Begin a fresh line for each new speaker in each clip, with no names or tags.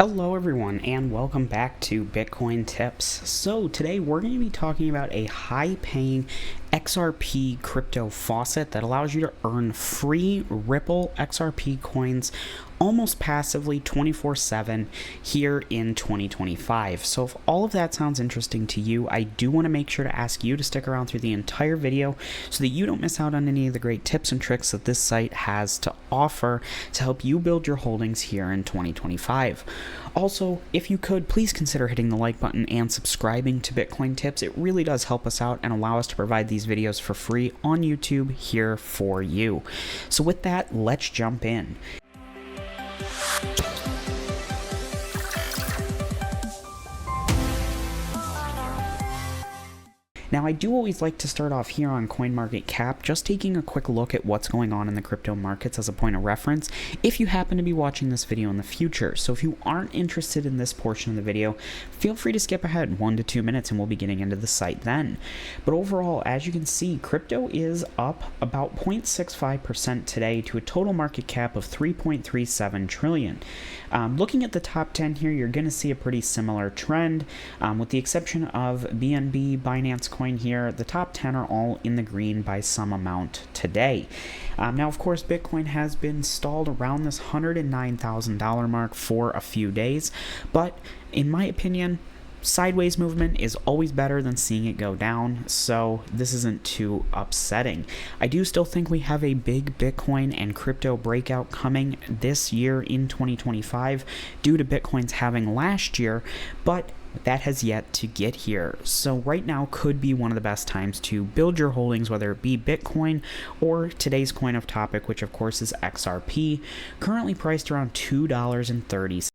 Hello everyone and welcome back to Bitcoin Tips. So today we're going to be talking about a high-paying XRP crypto faucet that allows you to earn free Ripple XRP coins almost passively 24/7 here in 2025. So if all of that sounds interesting to you, I do want to make sure to ask you to stick around through the entire video so that you don't miss out on any of the great tips and tricks that this site has to offer to help you build your holdings here in 2025. Also, if you could, please consider hitting the like button and subscribing to Bitcoin Tips. It really does help us out and allow us to provide these videos for free on YouTube here for you. So with that, let's jump in. Now, I do always like to start off here on CoinMarketCap, just taking a quick look at what's going on in the crypto markets as a point of reference if you happen to be watching this video in the future. So if you aren't interested in this portion of the video, feel free to skip ahead 1 to 2 minutes and we'll be getting into the site then. But overall, as you can see, crypto is up about 0.65% today to a total market cap of 3.37 trillion. Looking at the top 10 here, you're going to see a pretty similar trend, with the exception of BNB, Binance Coin here. The top 10 are all in the green by some amount today. Now, of course, Bitcoin has been stalled around this $109,000 mark for a few days, but in my opinion, sideways movement is always better than seeing it go down, so this isn't too upsetting. I do still think we have a big Bitcoin and crypto breakout coming this year in 2025 due to Bitcoin's having last year, but that has yet to get here. So right now could be one of the best times to build your holdings, whether it be Bitcoin or today's coin of topic, which of course is XRP, currently priced around $2.30.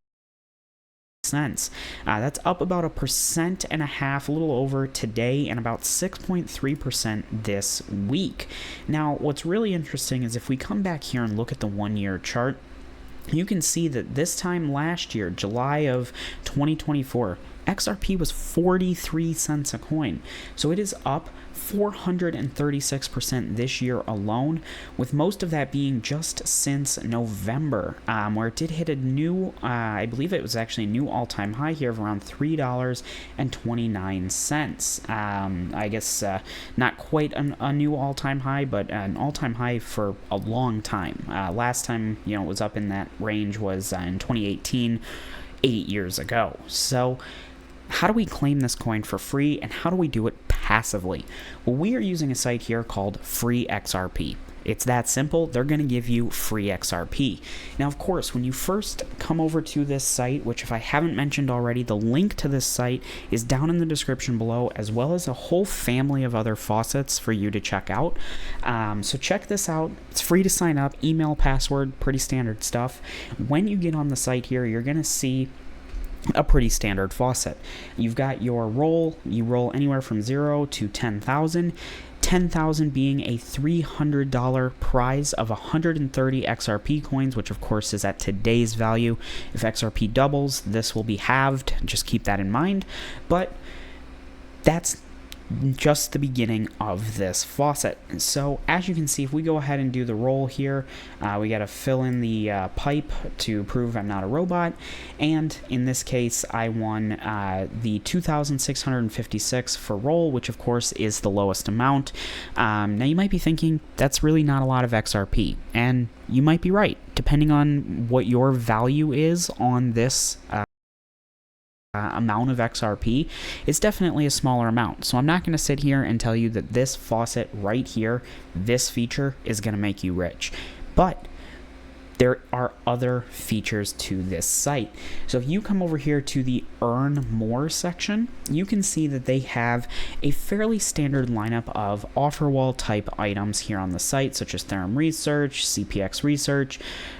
That's up about 1.5%, a little over today, and about 6.3% this week. Now, what's really interesting is if we come back here and look at the 1-year chart, you can see that this time last year, July of 2024, XRP was 43 cents a coin. So it is up 436% this year alone, with most of that being just since November, where it did hit a new, I believe it was actually a new all-time high here of around $3.29. I guess not quite a new all-time high, but an all-time high for a long time. Last time, it was up in that range was in 2018, 8 years ago. So how do we claim this coin for free, and how do we do it passively? Well, we are using a site here called Free XRP. It's that simple. They're going to give you free XRP. Now, of course, when you first come over to this site, which if I haven't mentioned already, the link to this site is down in the description below, as well as a whole family of other faucets for you to check out. So check this out. It's free to sign up, email, password, pretty standard stuff. When you get on the site here, you're going to see a pretty standard faucet. You've got your roll. You roll anywhere from 0 to 10,000. 10,000 being a $300 prize of 130 XRP coins, which of course is at today's value. If XRP doubles, this will be halved. Just keep that in mind. But that's just the beginning of this faucet. So as you can see, if we go ahead and do the roll here, we got to fill in the pipe to prove I'm not a robot, and in this case I won the 2,656 for roll, which of course is the lowest amount. Now you might be thinking that's really not a lot of XRP, and you might be right, depending on what your value is on this amount of XRP. It's definitely a smaller amount. So I'm not going to sit here and tell you that this faucet right here, this feature is going to make you rich. But there are other features to this site. So if you come over here to the Earn More section, you can see that they have a fairly standard lineup of offer wall type items here on the site, such as Ethereum Research, CPX Research,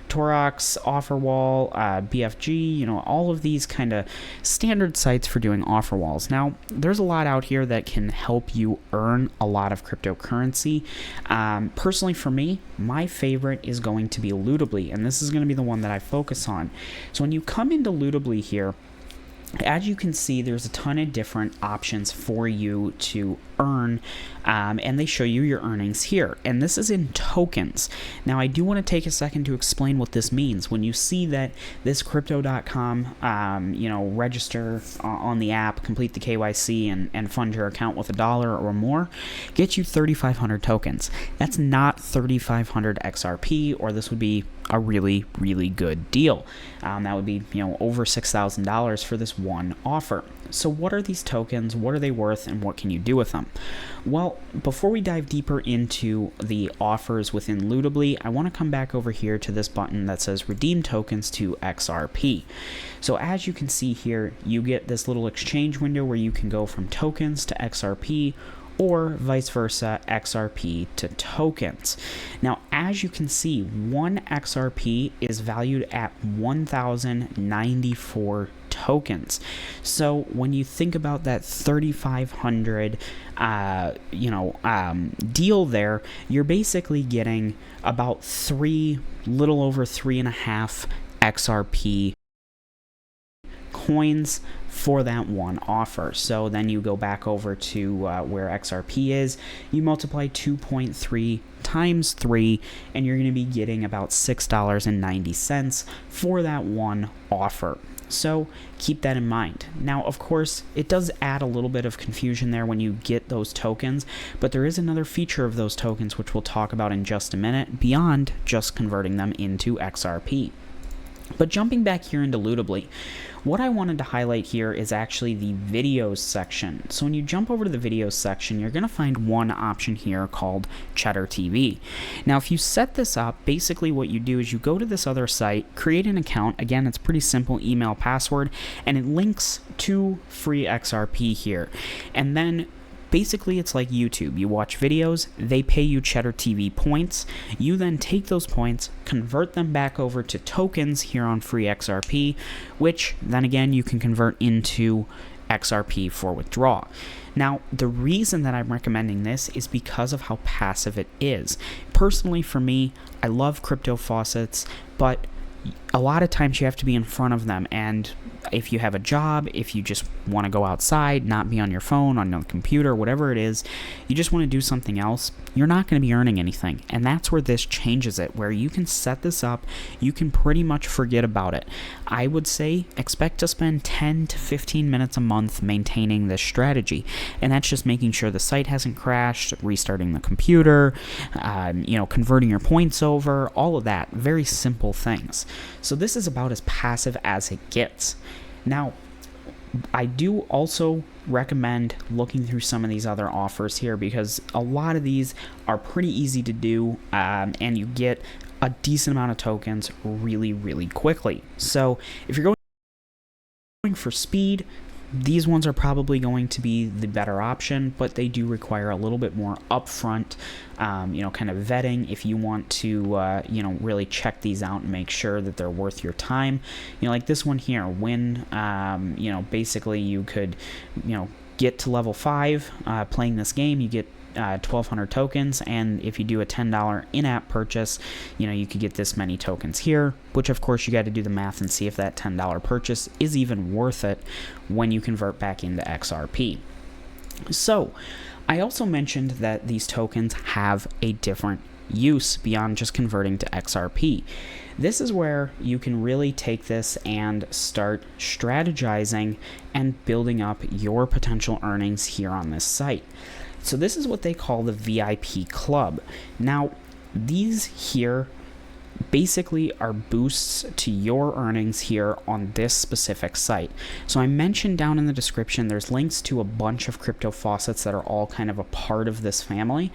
Torox, offer wall, BFG, all of these kind of standard sites for doing offer walls. Now, there's a lot out here that can help you earn a lot of cryptocurrency. Personally, for me, my favorite is going to be Lootably, and this is going to be the one that I focus on. So when you come into Lootably here, as you can see, there's a ton of different options for you to earn, and they show you your earnings here, and this is in tokens. Now I do want to take a second to explain what this means. When you see that this crypto.com register on the app, complete the KYC, and fund your account with $1 or more, get you 3,500 tokens. That's not 3,500 XRP, or this would be a really, really good deal. That would be, over $6,000 for this one offer. So what are these tokens? What are they worth, and what can you do with them? Well, before we dive deeper into the offers within Lootably, I want to come back over here to this button that says redeem tokens to XRP. So as you can see here, you get this little exchange window where you can go from tokens to XRP, or vice versa, XRP to tokens. Now, as you can see, one XRP is valued at 1,094 tokens. So when you think about that 3,500 deal there, you're basically getting about little over 3.5 XRP coins for that one offer. So then you go back over to where XRP is, you multiply 2.3 times 3, and you're going to be getting about $6.90 for that one offer. So keep that in mind. Now, of course, it does add a little bit of confusion there when you get those tokens, but there is another feature of those tokens which we'll talk about in just a minute, beyond just converting them into XRP. But jumping back here into Lootably, what I wanted to highlight here is actually the videos section. So when you jump over to the videos section, you're going to find one option here called Cheddar TV. Now, if you set this up, basically what you do is you go to this other site, create an account. Again, it's pretty simple, email, password, and it links to free XRP here. And then basically, it's like YouTube. You watch videos, they pay you Cheddar TV points. You then take those points, convert them back over to tokens here on free XRP, which then again you can convert into XRP for withdrawal. Now, the reason that I'm recommending this is because of how passive it is. Personally, for me, I love crypto faucets, but a lot of times you have to be in front of them, and if you have a job, if you just want to go outside, not be on your phone, on your computer, whatever it is, you just want to do something else, you're not going to be earning anything. And that's where this changes it, where you can set this up, you can pretty much forget about it. I would say expect to spend 10 to 15 minutes a month maintaining this strategy, and that's just making sure the site hasn't crashed, restarting the computer, converting your points over, all of that. Very simple things. So this is about as passive as it gets. Now, I do also recommend looking through some of these other offers here, because a lot of these are pretty easy to do, and you get a decent amount of tokens really, really quickly. So if you're going for speed, these ones are probably going to be the better option, but they do require a little bit more upfront, kind of vetting if you want to, really check these out and make sure that they're worth your time. Like this one here, when, basically you could, get to level 5 playing this game, you get 1,200 tokens, and if you do a $10 in-app purchase, you could get this many tokens here, which of course you got to do the math and see if that $10 purchase is even worth it when you convert back into XRP. So I also mentioned that these tokens have a different use beyond just converting to XRP. This is where you can really take this and start strategizing and building up your potential earnings here on this site. So this is what they call the VIP Club. Now, these here basically are boosts to your earnings here on this specific site. So I mentioned down in the description, there's links to a bunch of crypto faucets that are all kind of a part of this family.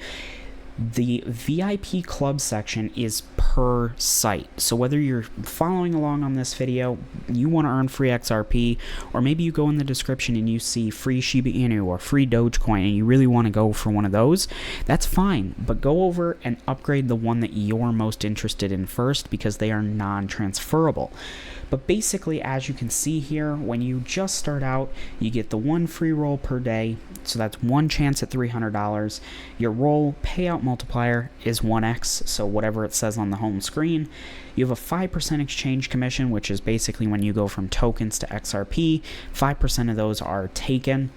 The VIP Club section is per site. So whether you're following along on this video, you want to earn free XRP, or maybe you go in the description and you see free Shiba Inu or free Dogecoin and you really want to go for one of those, that's fine. But go over and upgrade the one that you're most interested in first, because they are non-transferable. But basically, as you can see here, when you just start out, you get the 1 free roll per day, so that's 1 chance at $300. Your roll payout multiplier is 1x, so whatever it says on the home screen. You have a 5% exchange commission, which is basically when you go from tokens to XRP, 5% of those are taken.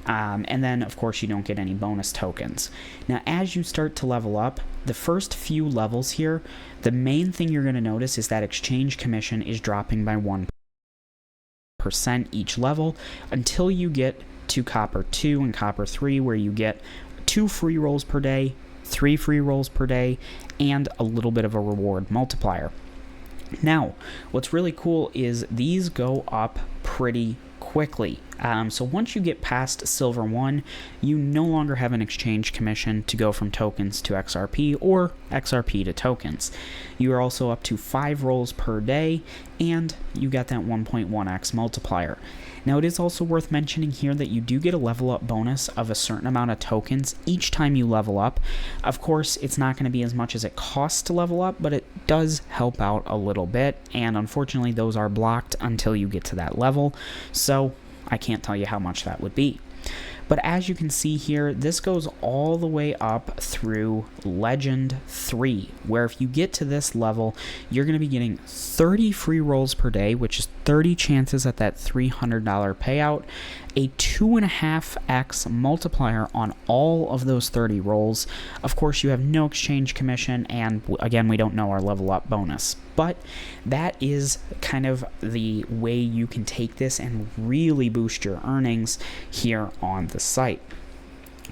And then, of course, you don't get any bonus tokens. Now, as you start to level up, the first few levels here, the main thing you're going to notice is that exchange commission is dropping by 1% each level until you get to Copper 2 and Copper 3, where you get 2 free rolls per day, 3 free rolls per day, and a little bit of a reward multiplier. Now, what's really cool is these go up pretty quickly. So once you get past Silver 1, you no longer have an exchange commission to go from tokens to XRP or XRP to tokens. You are also up to 5 rolls per day, and you got that 1.1x multiplier. Now, it is also worth mentioning here that you do get a level up bonus of a certain amount of tokens each time you level up. Of course, it's not going to be as much as it costs to level up, but it does help out a little bit, and unfortunately those are blocked until you get to that level, so I can't tell you how much that would be. But as you can see here, this goes all the way up through Legend 3, where if you get to this level, you're going to be getting 30 free rolls per day, which is 30 chances at that $300 payout, a 2.5x multiplier on all of those 30 rolls. Of course, you have no exchange commission, and again, we don't know our level up bonus. But that is kind of the way you can take this and really boost your earnings here on the site.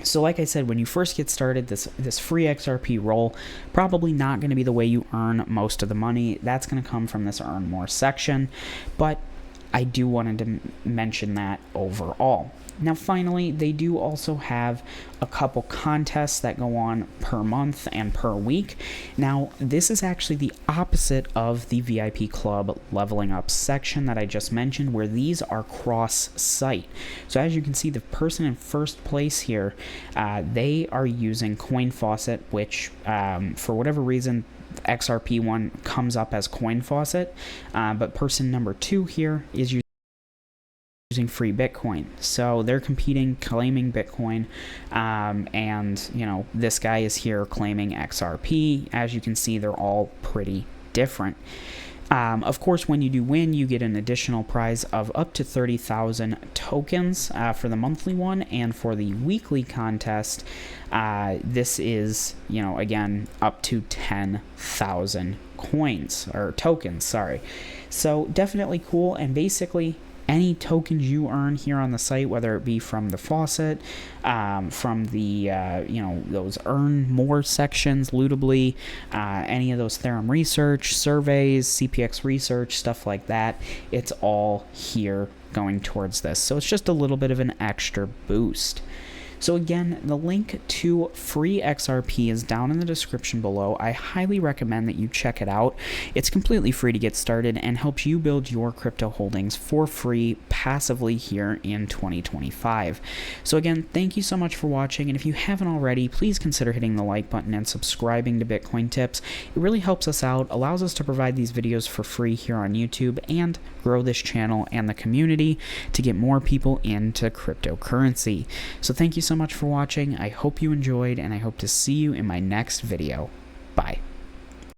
So like I said, when you first get started, this free XRP roll, probably not going to be the way you earn most of the money. That's going to come from this Earn More section, but I do wanted to mention that overall. Now finally, they do also have a couple contests that go on per month and per week. Now this is actually the opposite of the VIP Club leveling up section that I just mentioned, where these are cross-site. So as you can see, the person in first place here, they are using Coin Faucet, which for whatever reason, XRP one comes up as Coin Faucet, but person number 2 here is using free Bitcoin. So they're competing, claiming Bitcoin, and you know, this guy is here claiming XRP. As you can see, they're all pretty different. Of course, when you do win, you get an additional prize of up to 30,000 tokens for the monthly one, and for the weekly contest, this is, you know, again, up to 10,000 coins, or tokens, sorry. So definitely cool, and basically any tokens you earn here on the site, whether it be from the faucet, from the, you know, those earn more sections, lootably, any of those Ethereum research, surveys, CPX research, stuff like that, it's all here going towards this. So it's just a little bit of an extra boost. So again, the link to free XRP is down in the description below. I highly recommend that you check it out. It's completely free to get started and helps you build your crypto holdings for free passively here in 2025. So again, thank you so much for watching, and if you haven't already, please consider hitting the like button and subscribing to Bitcoin Tips. It really helps us out, allows us to provide these videos for free here on YouTube, and grow this channel and the community to get more people into cryptocurrency. So thank you so much for watching. I hope you enjoyed, and I hope to see you in my next video. Bye.